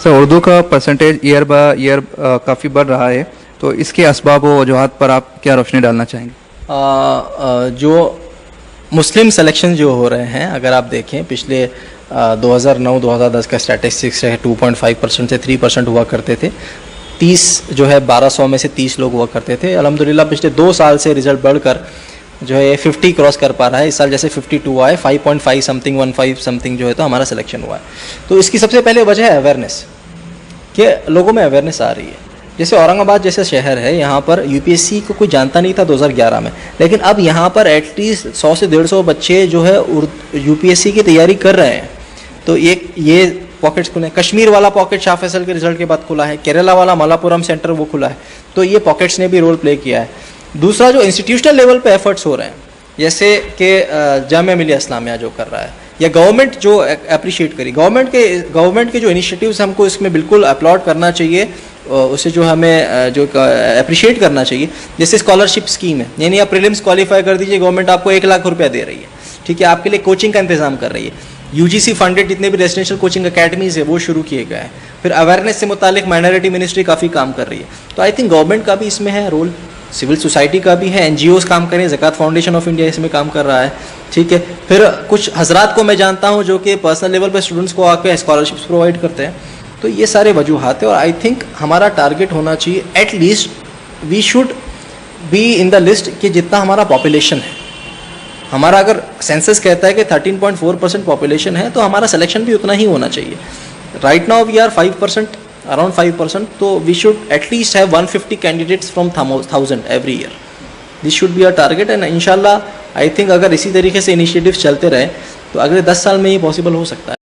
Sir Urdu का percentage year by year काफ़ी बढ़ रहा है, तो इसके असबाब व वजूहात पर आप क्या रोशनी डालना चाहेंगे? जो मुस्लिम सिलेक्शन जो हो रहे हैं, अगर आप देखें पिछले 2009-2010 का स्टैटिस्टिक्स है 2.5% से 3% हुआ करते थे। 30 जो है 1200 में से 30 लोग हुआ करते थे। अल्हम्दुलिल्लाह पिछले 2 साल से रिज़ल्ट बढ़कर जो है ये 50 क्रॉस कर पा रहा है। इस साल जैसे 52 आए, 5.5 समथिंग 15 समथिंग जो है तो हमारा सिलेक्शन हुआ है। तो इसकी सबसे पहले वजह है अवेयरनेस, कि लोगों में अवेयरनेस आ रही है। जैसे औरंगाबाद जैसे शहर है, यहाँ पर यूपीएससी को कोई जानता नहीं था 2011 में, लेकिन अब यहाँ पर एटलीस्ट 100 से 150 बच्चे जो है यूपीएससी की तैयारी कर रहे हैं। तो ये पॉकेट्स खुले हैं। कश्मीर वाला पॉकेट शाह फैसल के रिजल्ट के बाद खुला है, केरला वाला मलापुरम सेंटर वो खुला है। तो ये पॉकेट्स ने भी रोल प्ले किया है। दूसरा, जो इंस्टीट्यूशनल लेवल पे एफर्ट्स हो रहे हैं, जैसे कि जामिया मिलिया इस्लामिया जो कर रहा है, या गवर्नमेंट जो अप्रिशिएट करी, गवर्नमेंट के जो इनिशिएटिव्स हमको इसमें बिल्कुल अपलॉड करना चाहिए, उसे जो हमें जो अप्रिशिएट करना चाहिए। जैसे स्कॉलरशिप स्कीम है, यानी आप प्रीलिम्स क्वालिफाई कर दीजिए, गवर्नमेंट आपको 1 लाख रुपया दे रही है, ठीक है, आपके लिए कोचिंग का इंतजाम कर रही है। यूजीसी फंडेड जितने भी रेजिडेंशियल कोचिंग अकेडमीज है वो शुरू किए गए हैं। फिर अवेयरनेस से मुतालिक माइनॉरिटी मिनिस्ट्री काफ़ी काम कर रही है। तो आई थिंक गवर्नमेंट का भी इसमें है रोल, सिविल सोसाइटी का भी है, एनजीओज काम करें, ज़कात फाउंडेशन ऑफ इंडिया इसमें काम कर रहा है, ठीक है। फिर कुछ हजरात को मैं जानता हूँ जो कि पर्सनल लेवल पर स्टूडेंट्स को आकर स्कॉलरशिप्स प्रोवाइड करते हैं। तो ये सारे वजूहात है, और आई थिंक हमारा टारगेट होना चाहिए at least we should be in the list कि जितना हमारा पॉपुलेशन है, हमारा अगर सेंसस कहता है कि 13.4% पॉपुलेशन है, तो हमारा सिलेक्शन भी उतना ही होना चाहिए। Right now we are 5%, around 5%, तो we should at least have 150 candidates from 1000 every year. This should be a target, and इंशाल्लाह आई थिंक अगर इसी तरीके से इनिशिएटिव्स चलते रहे तो अगले 10 साल में ये पॉसिबल हो सकता है।